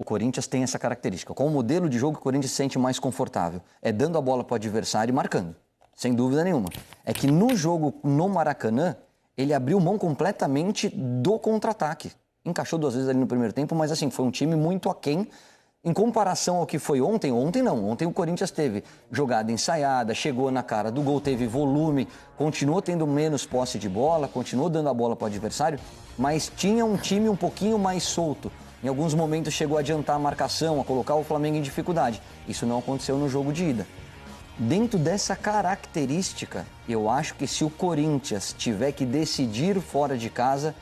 O Corinthians tem essa característica. Qual o modelo de jogo que o Corinthians se sente mais confortável? É dando a bola para o adversário e marcando, sem dúvida nenhuma. É que no jogo no Maracanã, ele abriu mão completamente do contra-ataque. Encaixou 2 vezes ali no primeiro tempo, mas assim, foi um time muito aquém. Em comparação ao que foi ontem, ontem o Corinthians teve jogada ensaiada, chegou na cara do gol, teve volume, continuou tendo menos posse de bola, continuou dando a bola para o adversário, mas tinha um time um pouquinho mais solto. Em alguns momentos chegou a adiantar a marcação, a colocar o Flamengo em dificuldade. Isso não aconteceu no jogo de ida. Dentro dessa característica, eu acho que se o Corinthians tiver que decidir fora de casa,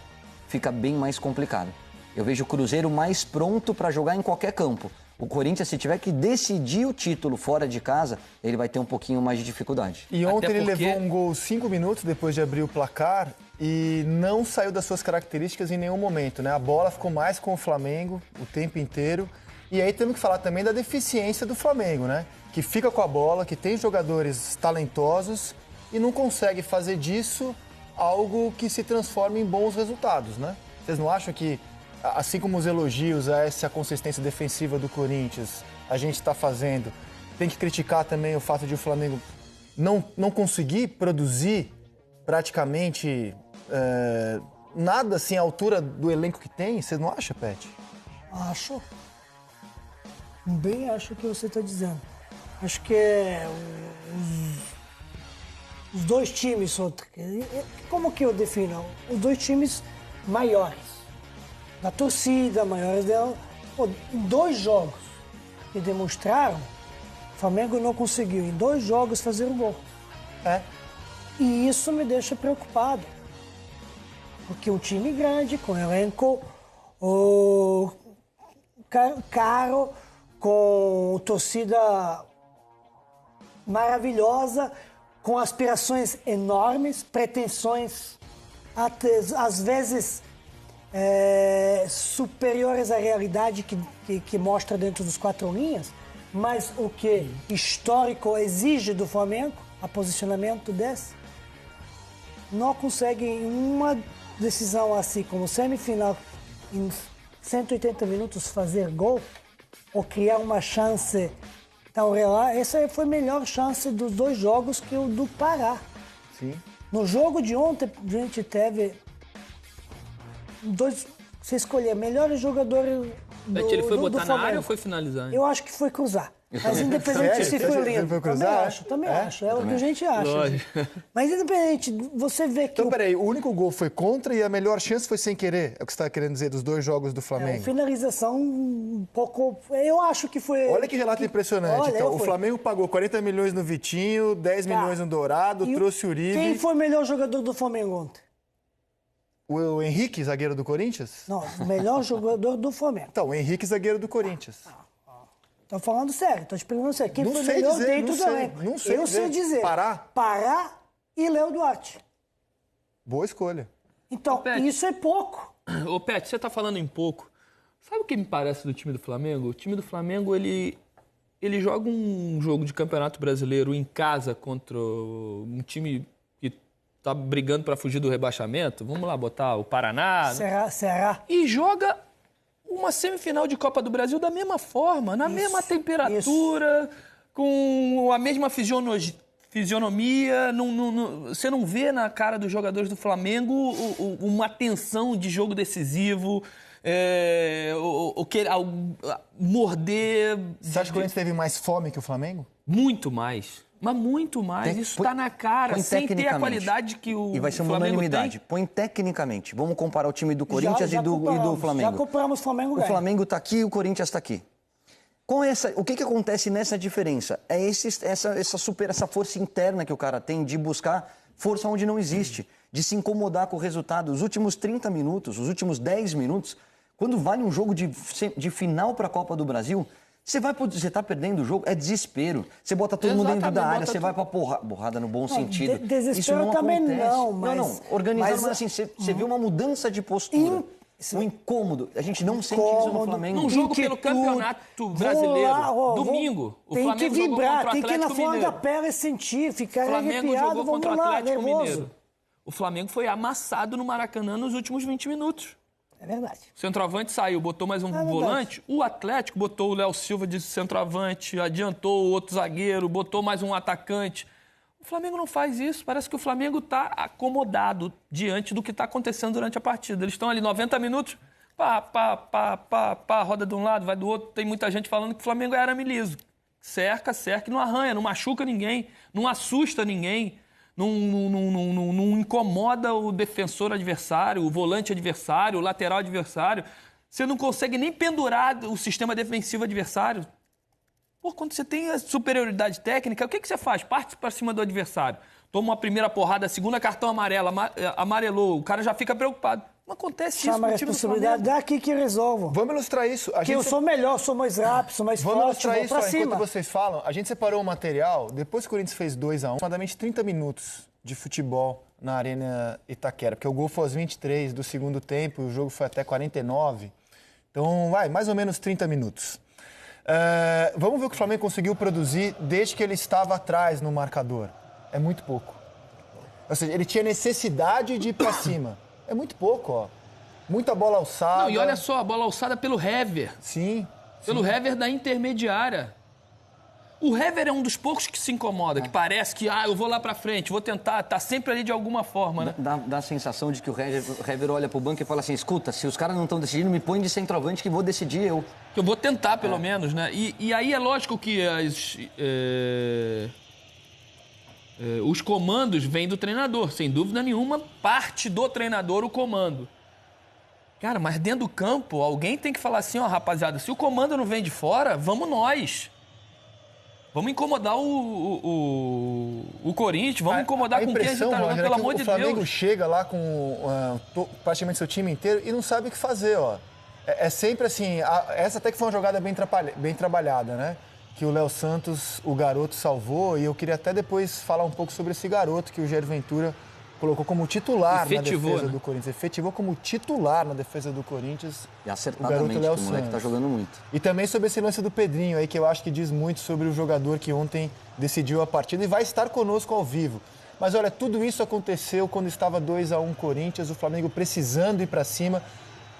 fica bem mais complicado. Eu vejo o Cruzeiro mais pronto para jogar em qualquer campo. O Corinthians, se tiver que decidir o título fora de casa, ele vai ter um pouquinho mais de dificuldade. E ontem ele levou um gol 5 minutos depois de abrir o placar e não saiu das suas características em nenhum momento, né? A bola ficou mais com o Flamengo o tempo inteiro. E aí temos que falar também da deficiência do Flamengo, né? Que fica com a bola, que tem jogadores talentosos e não consegue fazer disso algo que se transforme em bons resultados, né? Vocês não acham que, assim como os elogios a essa consistência defensiva do Corinthians a gente está fazendo, tem que criticar também o fato de o Flamengo não conseguir produzir praticamente nada assim à altura do elenco que tem? Você não acha, Pet? Acho. Bem acho o que você está dizendo. Acho que os dois times, como que eu defino? Os dois times maiores, da torcida, maiores dela. Em 2 jogos que demonstraram, o Flamengo não conseguiu em 2 jogos fazer um gol. E isso me deixa preocupado. Porque um time grande, com elenco caro, com torcida maravilhosa, com aspirações enormes, pretensões às vezes superiores à realidade que mostra dentro dos 4 linhas, mas o que histórico exige do Flamengo, a posicionamento desse, não consegue em uma decisão assim como semifinal, em 180 minutos fazer gol ou criar uma chance tão real. Essa foi a melhor chance dos 2 jogos que o do Pará. Sim. No jogo de ontem, a gente teve 2... Você escolher melhores jogadores do ele foi botar do Flamengo. Na área ou foi finalizar? Eu acho que foi cruzar. Mas independente se foi lindo. Foi cruzar? Também acho. É o que a gente acha. Lógico. Mas independente, você vê que... Então, peraí, o único gol foi contra e a melhor chance foi sem querer? É o que você está querendo dizer dos 2 jogos do Flamengo? Finalização um pouco... Eu acho que foi... Olha que relato impressionante. Olha, então, o Flamengo pagou 40 milhões no Vitinho, 10 milhões no Dourado, trouxe o Uribe. Quem foi o melhor jogador do Flamengo ontem? O Henrique, zagueiro do Corinthians? Não, o melhor jogador do Flamengo. Então, o Henrique, zagueiro do Corinthians. Tô falando sério, tô te perguntando sério. Quem Não foi o sei melhor dizer, dentro não do sei, elenco? não sei Eu sei dizer. Pará e Léo Duarte. Boa escolha. Então, Pet, isso é pouco. Ô, Pet, você tá falando em pouco. Sabe o que me parece do time do Flamengo? O time do Flamengo, ele joga um jogo de Campeonato Brasileiro em casa contra um time que tá brigando para fugir do rebaixamento. Vamos lá botar o Paraná. Será? E joga uma semifinal de Copa do Brasil da mesma forma, na mesma temperatura, com a mesma fisionomia. Você não vê na cara dos jogadores do Flamengo uma tensão de jogo decisivo, morder. Você acha que o Corinthians teve mais fome que o Flamengo? Muito mais. Mas muito mais. Isso está na cara, sem ter a qualidade que o Flamengo tem. E vai ser uma unanimidade. Põe tecnicamente. Vamos comparar o time do Corinthians e do Flamengo. Já comparamos o Flamengo. O Flamengo está aqui e o Corinthians está aqui. O que acontece nessa diferença? É essa força interna que o cara tem de buscar força onde não existe, de se incomodar com o resultado. Os últimos 30 minutos, os últimos 10 minutos, quando vale um jogo de final para a Copa do Brasil, você tá perdendo o jogo, é desespero. Você bota todo mundo dentro da área, você vai pra porrada no bom sentido. Desespero isso não também acontece. não, mas... Não, organizado, mas assim, você vê uma mudança de postura. Um incômodo. A gente não sente isso no Flamengo. Num jogo pelo Campeonato Brasileiro, domingo, o tem Flamengo que vibrar, jogou contra o tem que ir na Atlético flor da Mineiro. pele sentir, ficar O Flamengo arrepiado, jogou contra o vamos lá, Atlético nervoso. Mineiro. O Flamengo foi amassado no Maracanã nos últimos 20 minutos. É verdade. O centroavante saiu, botou mais um volante. O Atlético botou o Léo Silva de centroavante, adiantou o outro zagueiro, botou mais um atacante. O Flamengo não faz isso. Parece que o Flamengo está acomodado diante do que está acontecendo durante a partida. Eles estão ali 90 minutos, roda de um lado, vai do outro. Tem muita gente falando que o Flamengo é arame liso. Cerca, e não arranha, não machuca ninguém, não assusta ninguém, não incomoda o defensor adversário, o volante adversário, o lateral adversário. Você não consegue nem pendurar o sistema defensivo adversário. Pô, quando você tem a superioridade técnica, o que você faz? Parte para cima do adversário. Toma uma primeira porrada, a segunda cartão amarelo, amarelou, o cara já fica preocupado. Não acontece isso Chama a no time do Flamengo. responsabilidade daqui que resolvo. Vamos ilustrar isso. Porque eu sou melhor, sou mais rápido, sou mais Vamos forte, ilustrar vou isso, pra ó, cima. enquanto vocês falam. A gente separou o material, depois que o Corinthians fez 2-1, aproximadamente 30 minutos de futebol na Arena Itaquera, porque o gol foi aos 23 do segundo tempo, o jogo foi até 49. Então, mais ou menos 30 minutos. Vamos ver o que o Flamengo conseguiu produzir desde que ele estava atrás no marcador. É muito pouco. Ou seja, ele tinha necessidade de ir para cima. É muito pouco, ó. Muita bola alçada. Não, e olha só, a bola alçada pelo Hever. Sim. Pelo Hever da intermediária. O Hever é um dos poucos que se incomoda, que parece que, eu vou lá pra frente, vou tentar, tá sempre ali de alguma forma, né? Dá a sensação de que o Hever olha pro banco e fala assim, escuta, se os caras não estão decidindo, me põe de centroavante que vou decidir eu. Que eu vou tentar, pelo menos, né? E aí é lógico que os comandos vêm do treinador, sem dúvida nenhuma, parte do treinador o comando. Cara, mas dentro do campo, alguém tem que falar assim, rapaziada, se o comando não vem de fora, vamos nós. Vamos incomodar o Corinthians, vamos incomodar com quem a gente tá jogando, pelo amor de Deus. O Flamengo chega lá com praticamente seu time inteiro e não sabe o que fazer, ó. É sempre assim, essa até que foi uma jogada bem trabalhada, né? Que o Léo Santos, o garoto, salvou, e eu queria até depois falar um pouco sobre esse garoto que o Jair Ventura colocou como titular na defesa do Corinthians. Efetivou como titular na defesa do Corinthians. E acertadamente, o moleque tá jogando muito. E também sobre esse lance do Pedrinho aí, que eu acho que diz muito sobre o jogador que ontem decidiu a partida e vai estar conosco ao vivo. Mas olha, tudo isso aconteceu quando estava 2-1 Corinthians, o Flamengo precisando ir para cima,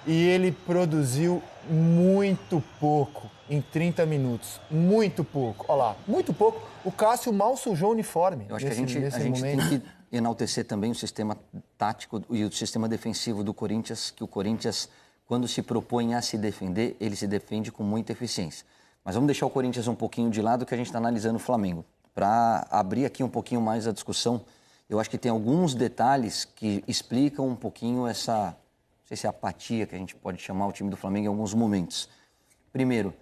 e ele produziu muito pouco em 30 minutos. Muito pouco. Olha lá, muito pouco. O Cássio mal sujou o uniforme. Eu acho que a gente tem que enaltecer também o sistema tático e o sistema defensivo do Corinthians, que o Corinthians, quando se propõe a se defender, ele se defende com muita eficiência. Mas vamos deixar o Corinthians um pouquinho de lado, que a gente está analisando o Flamengo. Para abrir aqui um pouquinho mais a discussão, eu acho que tem alguns detalhes que explicam um pouquinho essa, não sei se é apatia que a gente pode chamar o time do Flamengo em alguns momentos. Primeiro,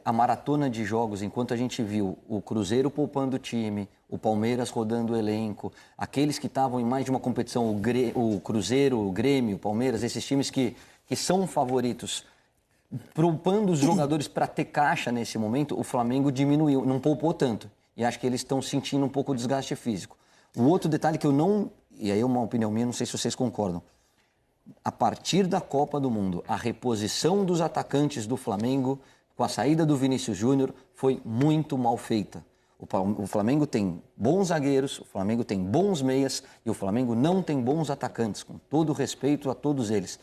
a maratona de jogos, enquanto a gente viu o Cruzeiro poupando o time, o Palmeiras rodando o elenco, aqueles que estavam em mais de uma competição, o Cruzeiro, o Grêmio, o Palmeiras, esses times que são favoritos, poupando os jogadores para ter caixa nesse momento, o Flamengo diminuiu, não poupou tanto. E acho que eles estão sentindo um pouco o desgaste físico. O outro detalhe que eu não, e aí é uma opinião minha, não sei se vocês concordam, a partir da Copa do Mundo, a reposição dos atacantes do Flamengo, com a saída do Vinícius Júnior, foi muito mal feita. O Flamengo tem bons zagueiros, o Flamengo tem bons meias e o Flamengo não tem bons atacantes, com todo respeito a todos eles.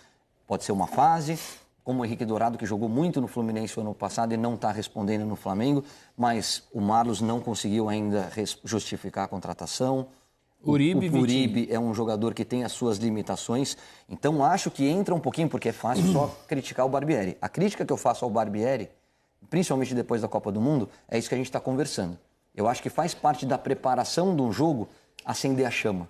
Pode ser uma fase, como o Henrique Dourado, que jogou muito no Fluminense no ano passado e não está respondendo no Flamengo, mas o Marlos não conseguiu ainda justificar a contratação. O Uribe é um jogador que tem as suas limitações, então acho que entra um pouquinho, porque é fácil só criticar o Barbieri. A crítica que eu faço ao Barbieri, principalmente depois da Copa do Mundo, é isso que a gente está conversando. Eu acho que faz parte da preparação de um jogo acender a chama.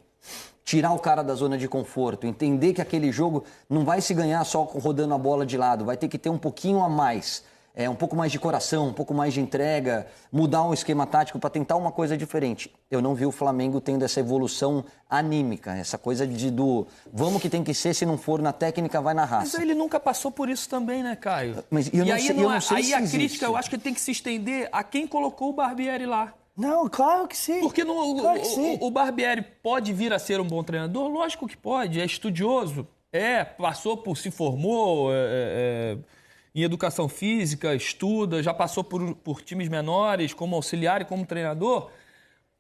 Tirar o cara da zona de conforto, entender que aquele jogo não vai se ganhar só rodando a bola de lado, vai ter que ter um pouquinho a mais. Um pouco mais de coração, um pouco mais de entrega, mudar um esquema tático para tentar uma coisa diferente. Eu não vi o Flamengo tendo essa evolução anímica, essa coisa do vamos que tem que ser, se não for na técnica, vai na raça. Mas ele nunca passou por isso também, né, Caio? Mas eu não sei aí se a existe. crítica eu acho que tem que se estender a quem colocou o Barbieri lá. Não, claro que sim. Porque claro que sim. o Barbieri pode vir a ser um bom treinador? Lógico que pode, é estudioso, se formou em educação física, estuda, já passou por times menores, como auxiliar e como treinador,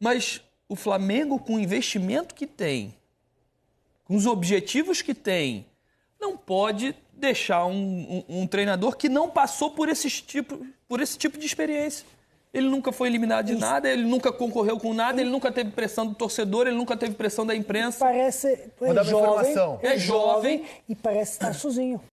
mas o Flamengo, com o investimento que tem, com os objetivos que tem, não pode deixar um treinador que não passou por esse tipo de experiência. Ele nunca foi eliminado de nada, ele nunca concorreu com nada, ele nunca teve pressão do torcedor, ele nunca teve pressão da imprensa. Parece Vou dar uma informação. é jovem e parece estar sozinho.